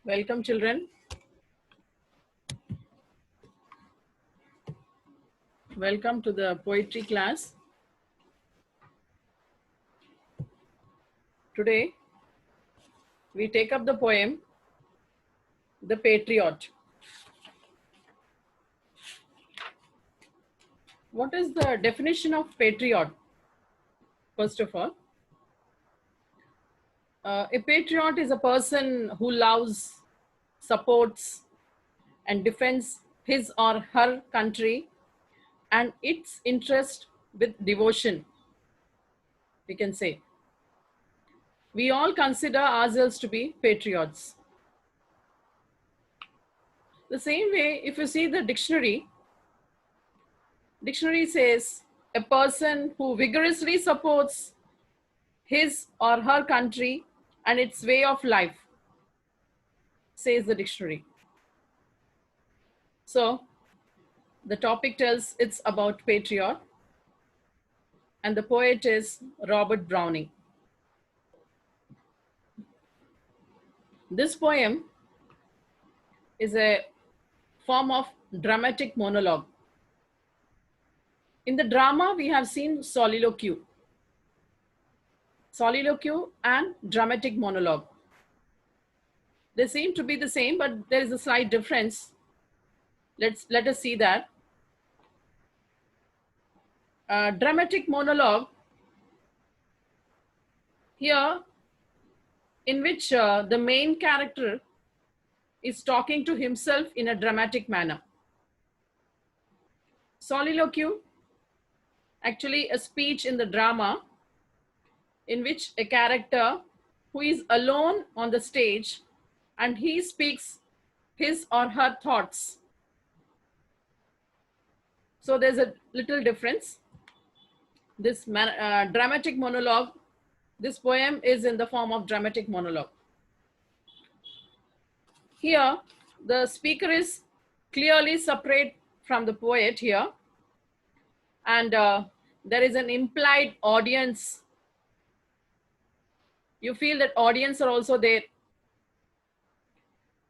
Welcome, children. Welcome to the poetry class. Today, we take up the poem, The Patriot. What is the definition of patriot? First of all, a patriot is a person who loves, supports, and defends his or her country and its interest with devotion, we can say. We all consider ourselves to be patriots. The same way, if you see the dictionary says a person who vigorously supports his or her country and its way of life, says the dictionary. So the topic tells it's about patriot, and the poet is Robert Browning. This poem is a form of dramatic monologue. In the drama, we have seen soliloquy and dramatic monologue. They seem to be the same, but there is a slight difference. Let us see that. Dramatic monologue, here, in which the main character is talking to himself in a dramatic manner. Soliloquy, actually a speech in the drama in which a character who is alone on the stage and he speaks his or her thoughts. So there's a little difference. This dramatic monologue, this poem is in the form of dramatic monologue. Here, the speaker is clearly separate from the poet here, and there is an implied audience. You feel that audience are also there,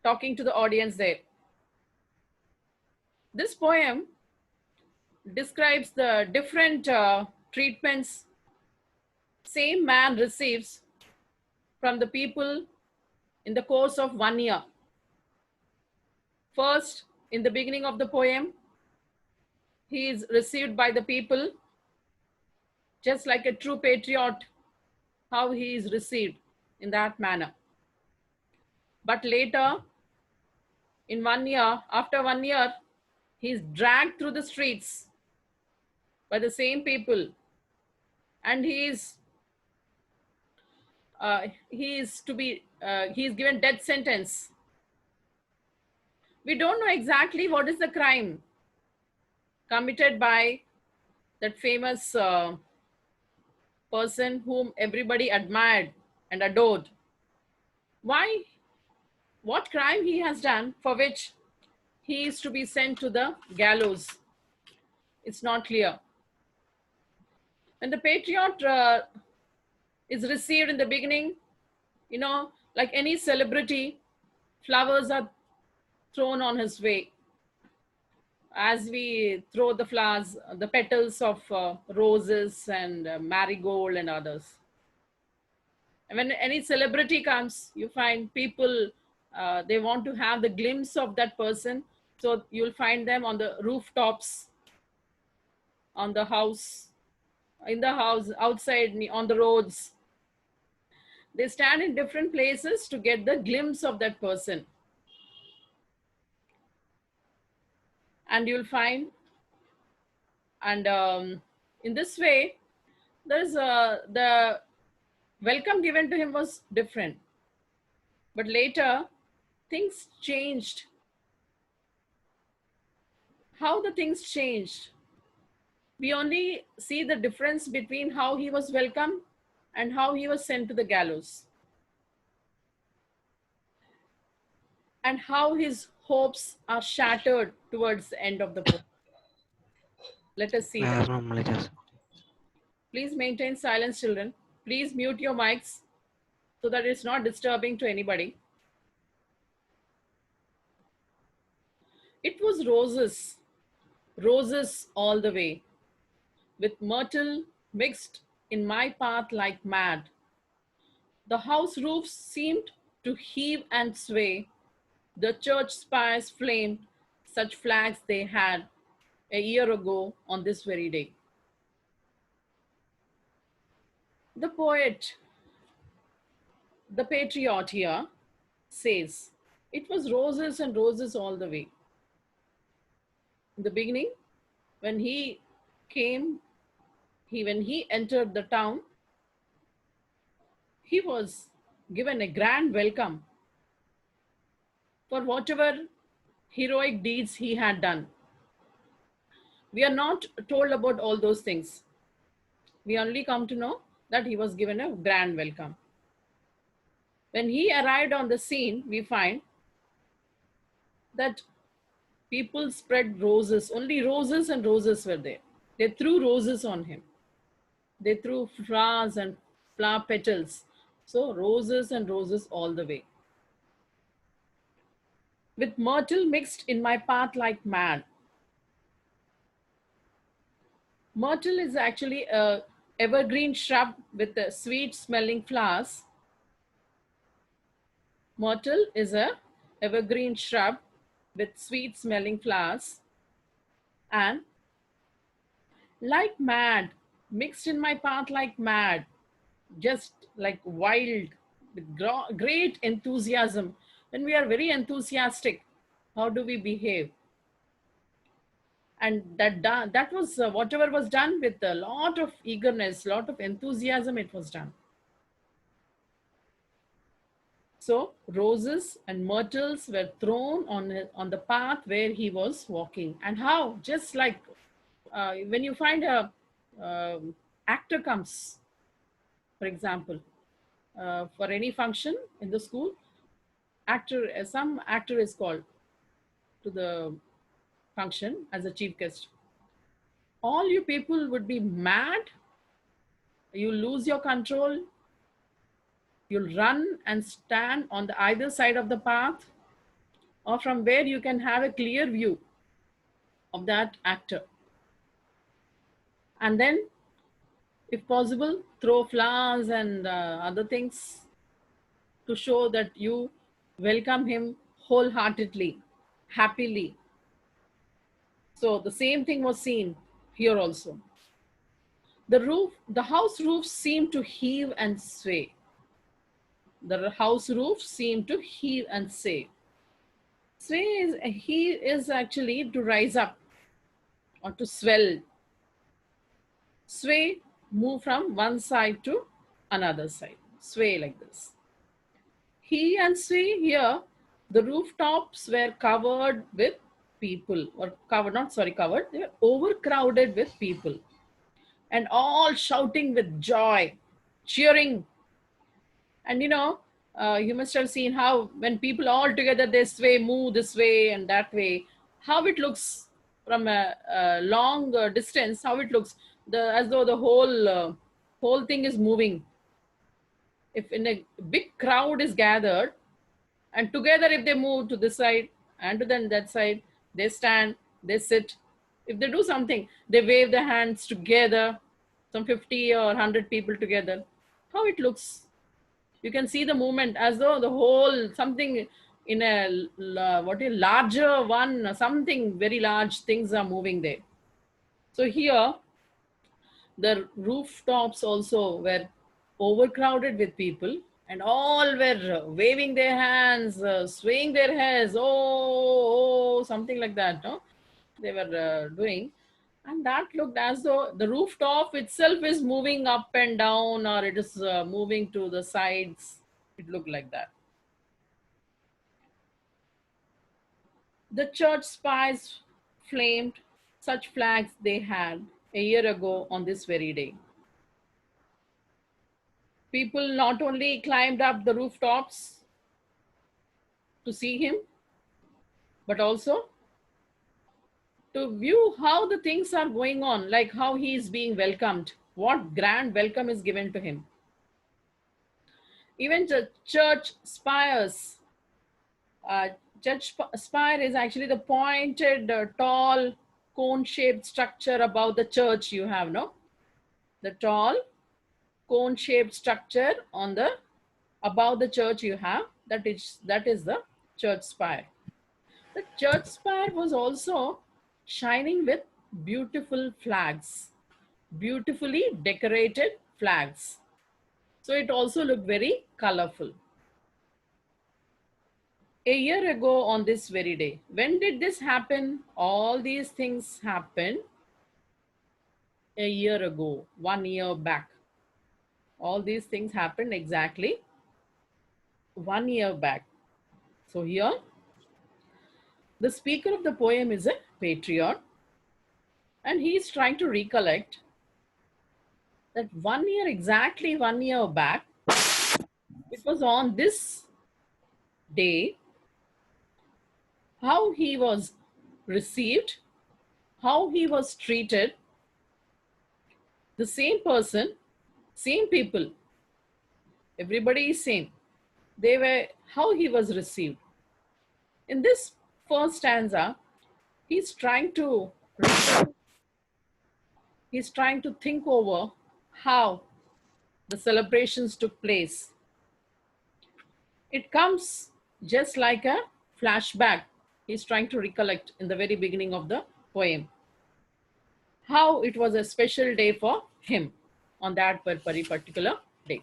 talking to the audience there. This poem describes the different treatments same man receives from the people in the course of 1 year. First, in the beginning of the poem, he is received by the people just like a true patriot, how he is received in that manner. But later, in 1 year, after 1 year, he is dragged through the streets by the same people, and he is given death sentence. We don't know exactly what is the crime committed by that famous person whom everybody admired and adored. Why? What crime he has done for which he is to be sent to the gallows? It's not clear. When the patriot is received in the beginning, you know, like any celebrity, flowers are thrown on his way. As we throw the flowers, the petals of roses and marigold and others. And when any celebrity comes, you find people, they want to have the glimpse of that person. So you'll find them on the rooftops, on the house, in the house, outside, on the roads. They stand in different places to get the glimpse of that person. And you'll find, and in this way, there's the welcome given to him was different. But later, things changed. How the things changed? We only see the difference between how he was welcomed and how he was sent to the gallows. And how his hopes are shattered towards the end of the book. Let us see that. Please maintain silence, children. Please mute your mics so that it's not disturbing to anybody. It was roses, roses all the way, with myrtle mixed in my path like mad. The house roofs seemed to heave and sway. The church spires flamed, such flags they had a year ago on this very day. The poet, the patriot here, says, it was roses and roses all the way. In the beginning, when he came, when he entered the town, he was given a grand welcome for whatever heroic deeds he had done. We are not told about all those things. We only come to know that he was given a grand welcome. When he arrived on the scene, we find that people spread roses, only roses and roses were there. They threw roses on him. They threw flowers and flower petals. So roses and roses all the way. With myrtle mixed in my path like mad. Myrtle is actually a evergreen shrub with sweet smelling flowers. Myrtle is a evergreen shrub with sweet smelling flowers, and like mad, mixed in my path like mad, just like wild, with great enthusiasm. When we are very enthusiastic, how do we behave? And that was whatever was done with a lot of eagerness, lot of enthusiasm, it was done. So roses and myrtles were thrown on the path where he was walking. And how? Just like when you find a actor comes, for example, for any function in the school, some actor is called to the function as a chief guest. All you people would be mad. You lose your control. You'll run and stand on the either side of the path, or from where you can have a clear view of that actor. And then, if possible, throw flowers and other things to show that you welcome him wholeheartedly, happily. So the same thing was seen here also. The house roofs seemed to heave and sway. The house roof seemed to heave and sway. He is actually to rise up or to swell. Sway, move from one side to another side. Sway like this. He and sway here, the rooftops were covered with people, or covered, not sorry, covered, they were overcrowded with people, and all shouting with joy, cheering. And you must have seen how when people all together, they sway, move this way and that way, how it looks from a long distance, how it looks, as though the whole thing is moving. If in a big crowd is gathered, and together if they move to this side and to then that side, they stand, they sit. If they do something, they wave their hands together, some 50 or 100 people together. How it looks. You can see the movement as though the whole something in a larger one, something very large things are moving there. So here, the rooftops also were overcrowded with people, and all were waving their hands, swaying their heads, oh, something like that. No? They were doing. And that looked as though the rooftop itself is moving up and down, or it is moving to the sides. It looked like that. The church spires flamed, such flags they had a year ago on this very day. People not only climbed up the rooftops to see him, but also to view how the things are going on, like how he is being welcomed, what grand welcome is given to him. Even the church spires, Spire is actually the pointed, tall, cone-shaped structure above the church you have, no? The tall, cone-shaped structure on the above the church you have, that is the church spire. The church spire was also shining with beautiful flags, beautifully decorated flags. So it also looked very colorful. A year ago on this very day, when did this happen? All these things happened a year ago, 1 year back. All these things happened exactly 1 year back. So here, the speaker of the poem is a patriot, and he is trying to recollect that 1 year, exactly 1 year back, it was on this day, how he was received, how he was treated, the same person, same people, everybody is same. They were, how he was received. In this first stanza, he's trying to he's trying to think over how the celebrations took place. It comes just like a flashback. He's trying to recollect in the very beginning of the poem how it was a special day for him on that very particular day.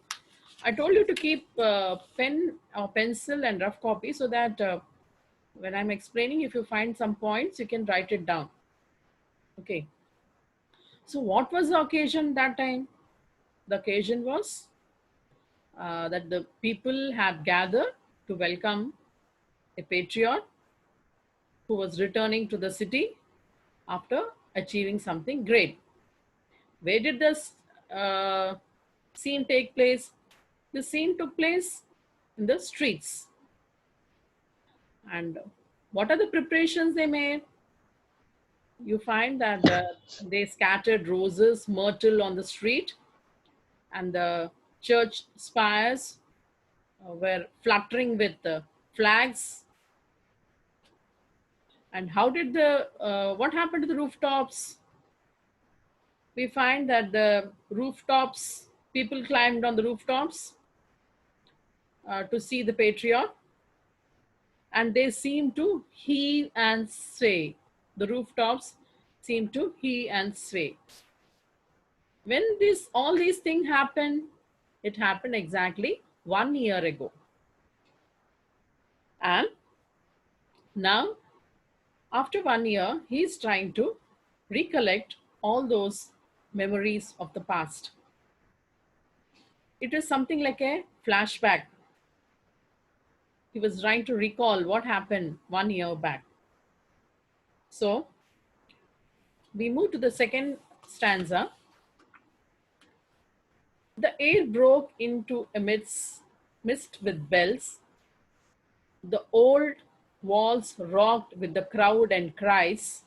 I told you to keep pen or pencil and rough copy so that when I'm explaining, if you find some points, you can write it down. Okay. So what was the occasion that time? The occasion was that the people had gathered to welcome a patriot who was returning to the city after achieving something great. Where did this scene take place? The scene took place in the streets. And what are the preparations they made? You find that they scattered roses, myrtle on the street, and the church spires were fluttering with flags. And how did what happened to the rooftops? We find that the rooftops, people climbed on the rooftops to see the patriot, and they seemed to heave and sway. The rooftops seemed to heave and sway. When all these things happened, it happened exactly 1 year ago. And now, after 1 year, he's trying to recollect all those memories of the past. It is something like a flashback. He was trying to recall what happened 1 year back. So, we move to the second stanza. The air broke into a mist with bells. The old walls rocked with the crowd and cries.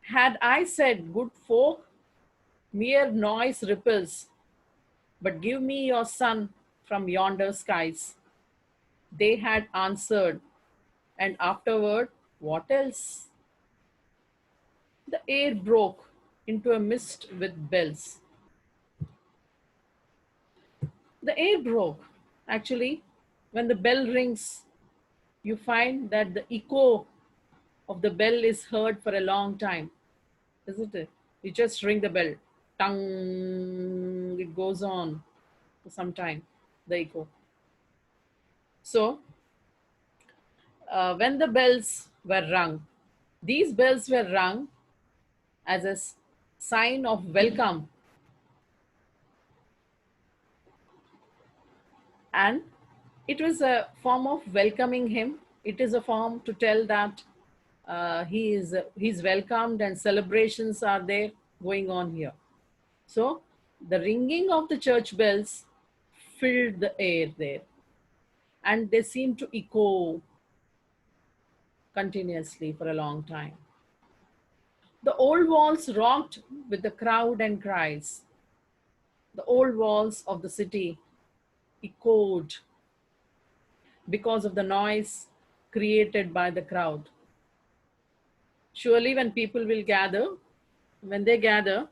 Had I said, good folk, mere noise ripples, but give me your son from yonder skies. They had answered, and afterward, what else? The air broke into a mist with bells. The air broke. Actually, when the bell rings, you find that the echo of the bell is heard for a long time, isn't it? You just ring the bell, tongue, it goes on for some time, the echo. So, when the bells were rung, these bells were rung as a sign of welcome, and it was a form of welcoming him. It is a form to tell that he's welcomed and celebrations are there going on here. So the ringing of the church bells filled the air there, and they seemed to echo continuously for a long time. The old walls rocked with the crowd and cries. The old walls of the city echoed because of the noise created by the crowd. Surely, when people will gather, when they gather,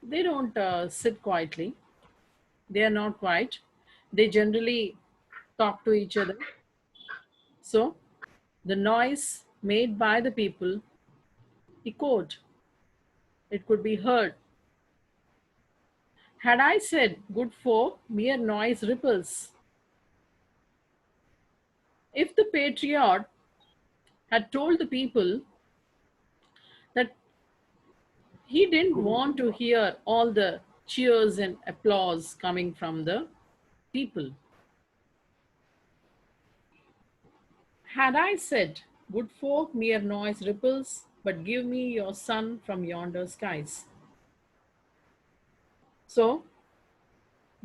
they don't sit quietly. They are not quiet. They generally talk to each other. So, the noise made by the people echoed. It could be heard. Had I said good for mere noise ripples, if the patriot had told the people that he didn't want to hear all the cheers and applause coming from the people, had I said, good for mere noise ripples, but give me your sun from yonder skies. So,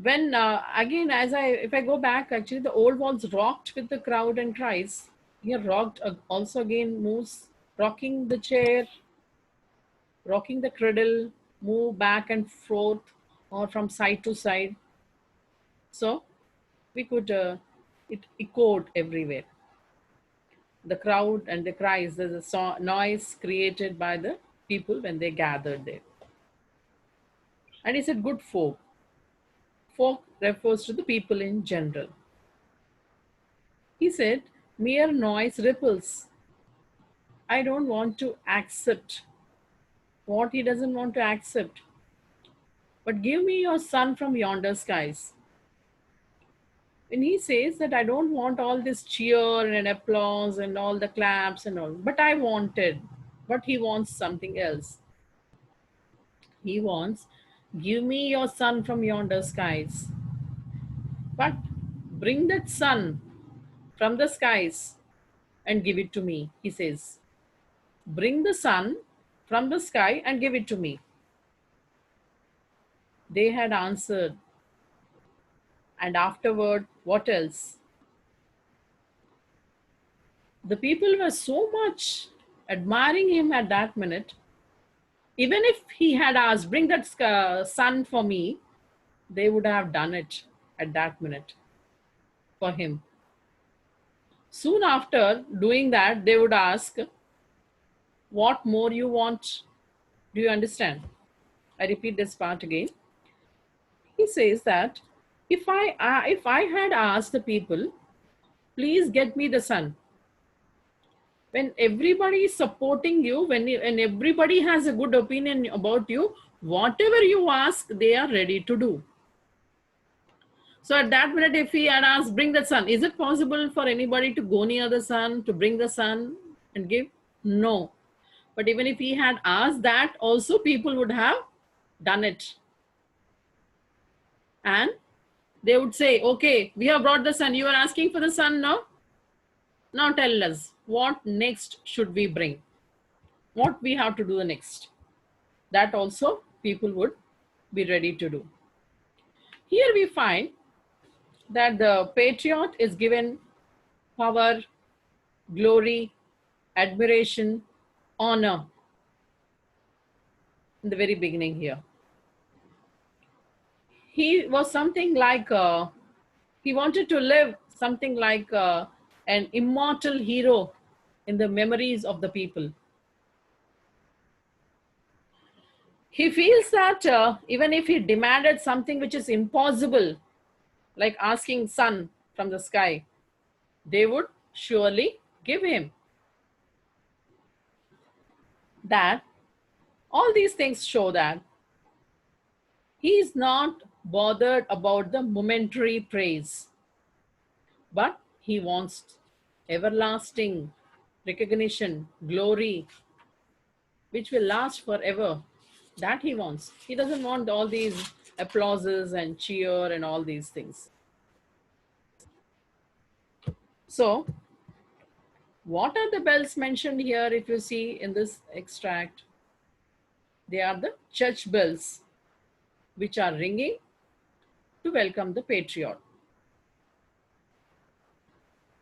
when again, if I go back, actually, the old walls rocked with the crowd and cries. Here, rocked also again moves, rocking the chair, rocking the cradle, move back and forth or from side to side. So, we could, it echoed everywhere. The crowd and the cries, there's a noise created by the people when they gathered there. And he said, good folk. Folk refers to the people in general. He said, mere noise ripples. I don't want to accept what he doesn't want to accept. But give me your sun from yonder skies. When he says that I don't want all this cheer and applause and all the claps and all, but I wanted, but he wants something else. He wants, give me your sun from yonder skies. But bring that sun from the skies and give it to me, he says. Bring the sun from the sky and give it to me. They had answered. And afterward, what else? The people were so much admiring him at that minute. Even if he had asked, bring that sun for me, they would have done it at that minute for him. Soon after doing that, they would ask, what more you want? Do you understand? I repeat this part again. He says that if I had asked the people, please get me the sun. When everybody is supporting you, when everybody has a good opinion about you, whatever you ask, they are ready to do. So at that minute, if he had asked, bring the sun, is it possible for anybody to go near the sun, to bring the sun and give? No. But even if he had asked that, also people would have done it. And they would say, okay, we have brought the sun. You are asking for the sun now? Now tell us, what next should we bring? What we have to do the next? That also people would be ready to do. Here we find that the patriot is given power, glory, admiration, honor in the very beginning here. He was something like, he wanted to live something like an immortal hero in the memories of the people. He feels that even if he demanded something which is impossible, like asking sun from the sky, they would surely give him. That all these things show that he is not bothered about the momentary praise, but he wants everlasting recognition, glory, which will last forever. That he wants. He doesn't want all these applauses and cheer and all these things. So, what are the bells mentioned here if you see in this extract? They are the church bells which are ringing to welcome the patriot.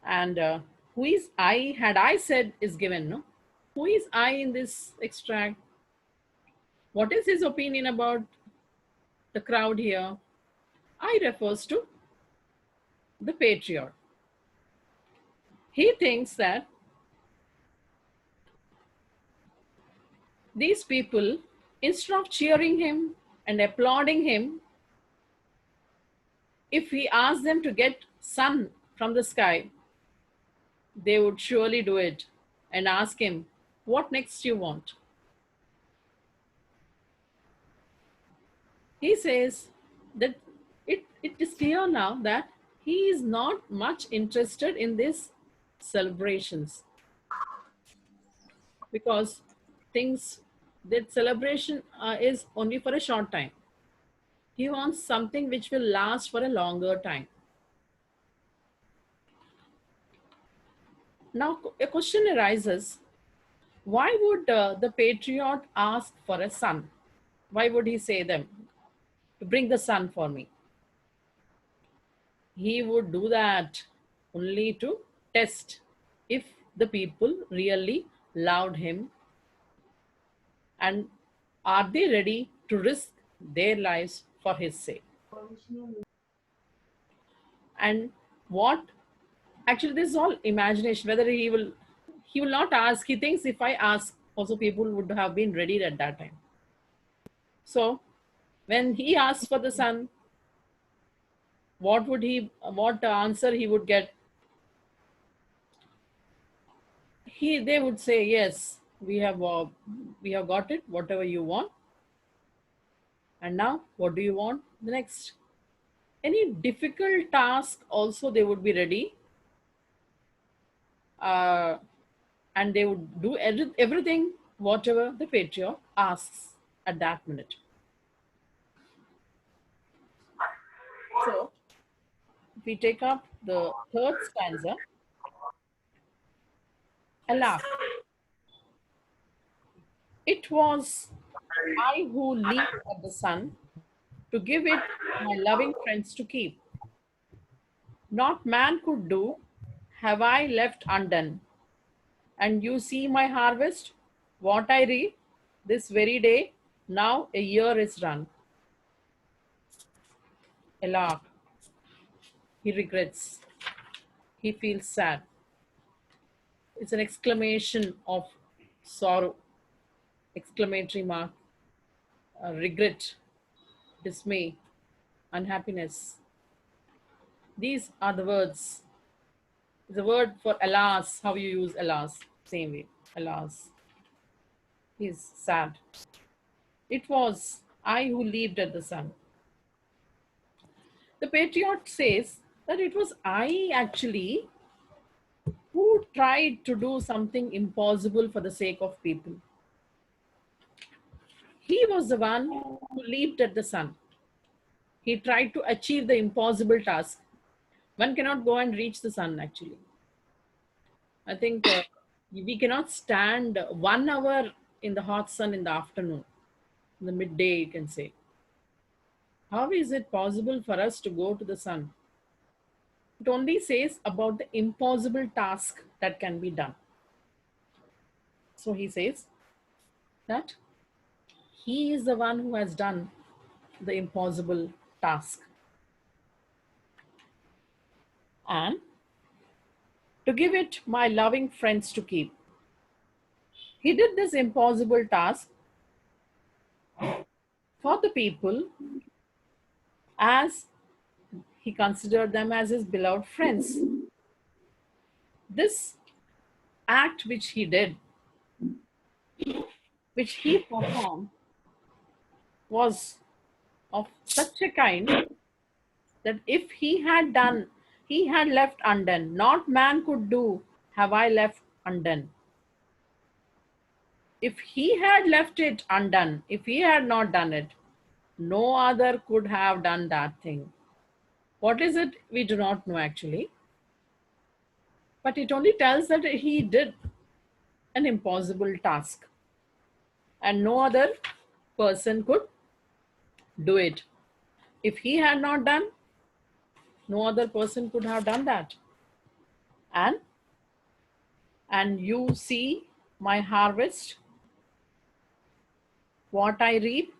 And who is I, had I said, is given, no? Who is I in this extract? What is his opinion about the crowd here? I refers to the patriot. He thinks that these people, instead of cheering him and applauding him, if he asks them to get sun from the sky, they would surely do it and ask him, what next you want? He says that it is clear now that he is not much interested in these celebrations, because things, that celebration is only for a short time. He wants something which will last for a longer time. Now, a question arises, why would the patriot ask for a son? Why would he say them to bring the son for me? He would do that only to test if the people really loved him and are they ready to risk their lives for his sake. And what, actually this is all imagination, whether he will not ask. He thinks if I ask also people would have been ready at that time. So when he asks for the son, what answer he would get? They would say, yes, we have got it, whatever you want. And now what do you want the next? Any difficult task also they would be ready, uh, and they would do everything whatever the patriot asks at that minute. So if we take up the third stanza, alas, it was I who leaped at the sun to give it my loving friends to keep. Not man could do, have I left undone. And you see my harvest, what I reap this very day, now a year is run. Alack, he regrets, he feels sad. It's an exclamation of sorrow, exclamatory mark, regret, dismay, unhappiness. These are the words. The word for alas, how you use alas, same way, alas. He's sad. It was I who leaped at the sun. The patriot says that it was I actually who tried to do something impossible for the sake of people. He was the one who leaped at the sun. He tried to achieve the impossible task. One cannot go and reach the sun, actually. I think we cannot stand 1 hour in the hot sun in the afternoon, in the midday, you can say. How is it possible for us to go to the sun? It only says about the impossible task that can be done. So he says that he is the one who has done the impossible task. And to give it my loving friends to keep. He did this impossible task for the people as he considered them as his beloved friends. This act which he did, which he performed, was of such a kind that if he had done, he had left undone. Not man could do, have I left undone. If he had left it undone, if he had not done it, no other could have done that thing. What is it? We do not know actually. But it only tells that he did an impossible task and no other person could do it. If he had not done, no other person could have done that. And you see my harvest, what I reap.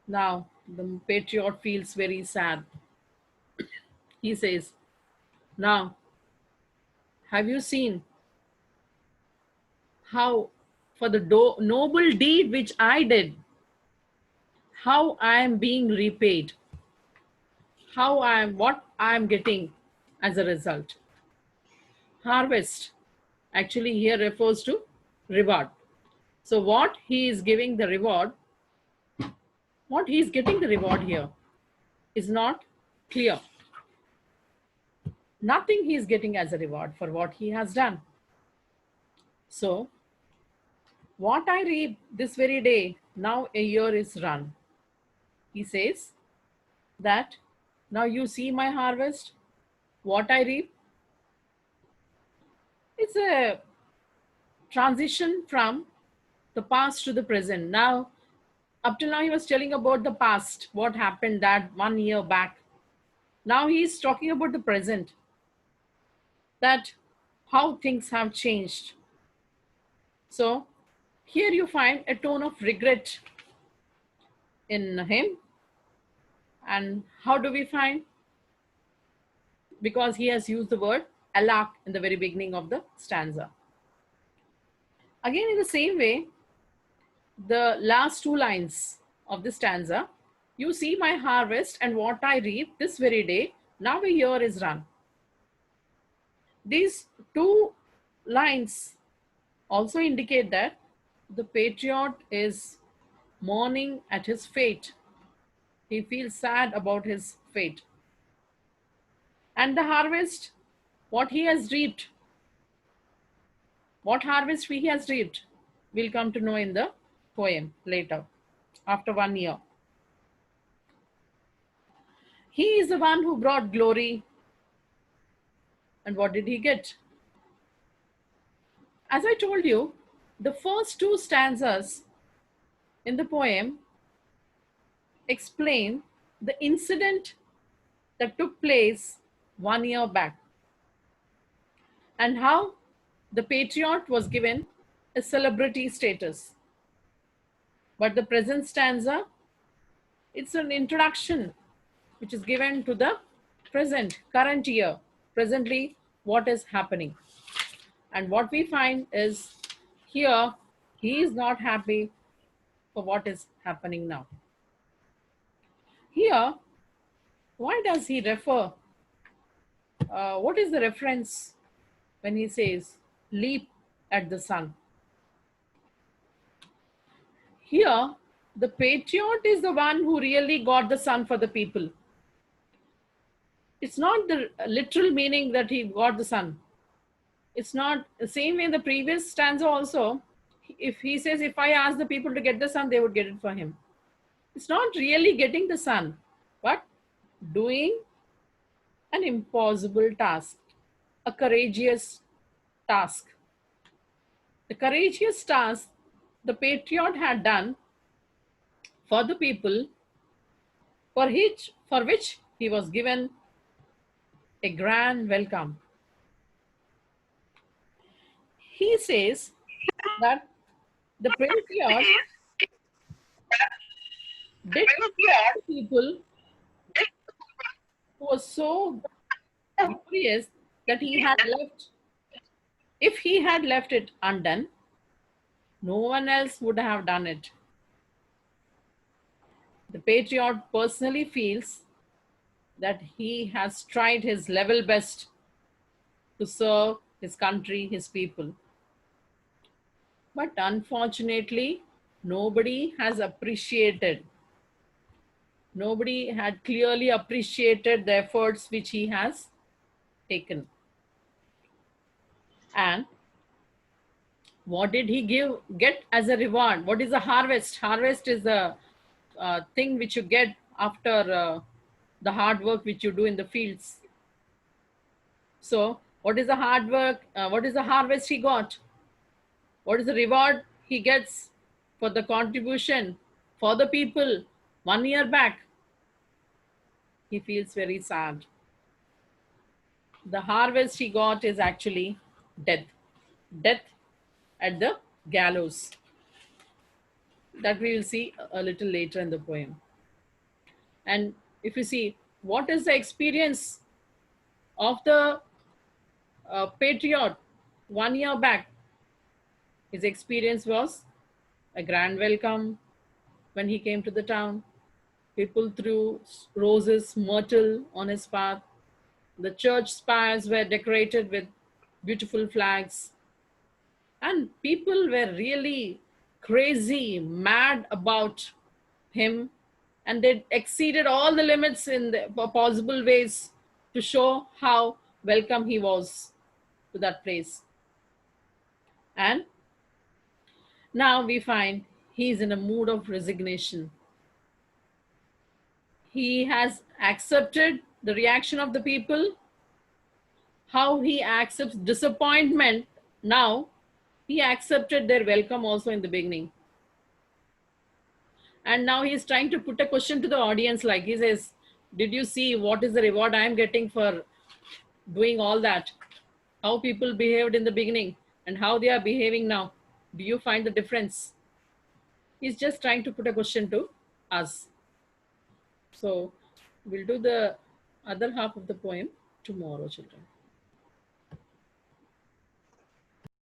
Now the patriot feels very sad. He says, now Have you seen how for the noble deed which I did, how I am being repaid, what I am getting as a result? Harvest actually here refers to reward. So what he is giving the reward, what he is getting the reward here is not clear. Nothing he is getting as a reward for what he has done. So what I reap this very day, now a year is run. He says that now you see my harvest, what I reap. It's a transition from the past to the present. Now, up till now, he was telling about the past, what happened that 1 year back. Now he's talking about the present, that how things have changed. So here you find a tone of regret in him. And how do we find? Because he has used the word alak in the very beginning of the stanza. Again, in the same way, the last two lines of the stanza, you see my harvest and what I reap this very day, now a year is run. These two lines also indicate that the patriot is mourning at his fate. He feels sad about his fate. And the harvest, what he has reaped, what harvest he has reaped, we'll come to know in the poem later, after 1 year. He is the one who brought glory. And what did he get? As I told you, the first two stanzas in the poem explain the incident that took place 1 year back and how the patriot was given a celebrity status. But the present stanza, it's an introduction which is given to the present, current year, presently what is happening. And what we find is here, he is not happy for what is happening now. Here, why does he refer? What is the reference when he says, leap at the sun? Here, the patriot is the one who really got the sun for the people. It's not the literal meaning that he got the sun. It's not the same way in the previous stanza also. If he says, if I ask the people to get the sun, they would get it for him. It's not really getting the sun, but doing an impossible task, a courageous task. The courageous task the patriot had done for the people, for which he was given a grand welcome. He says that the patriot did for people who was so glorious that he had left, if he had left it undone, no one else would have done it. The patriot personally feels that he has tried his level best to serve his country, his people. But unfortunately, nobody has appreciated. Nobody had clearly appreciated the efforts which he has taken. And what did he get as a reward? What is a harvest? Harvest is the thing which you get after the hard work which you do in the fields. So what is the hard work? What is the harvest he got? What is the reward he gets for the contribution for the people 1 year back? He feels very sad. The harvest he got is actually death. Death at the gallows. That we will see a little later in the poem. And if you see, what is the experience of the Patriot, 1 year back, his experience was a grand welcome when he came to the town. People threw roses, myrtle on his path. The church spires were decorated with beautiful flags. And people were really crazy, mad about him. And they exceeded all the limits in the possible ways to show how welcome he was to that place. And now we find he is in a mood of resignation. He has accepted the reaction of the people, how he accepts disappointment now. He accepted their welcome also in the beginning. And now he's trying to put a question to the audience, like he says, did you see what is the reward I am getting for doing all that? How people behaved in the beginning and how they are behaving now. Do you find the difference? He's just trying to put a question to us. So we'll do the other half of the poem tomorrow, children.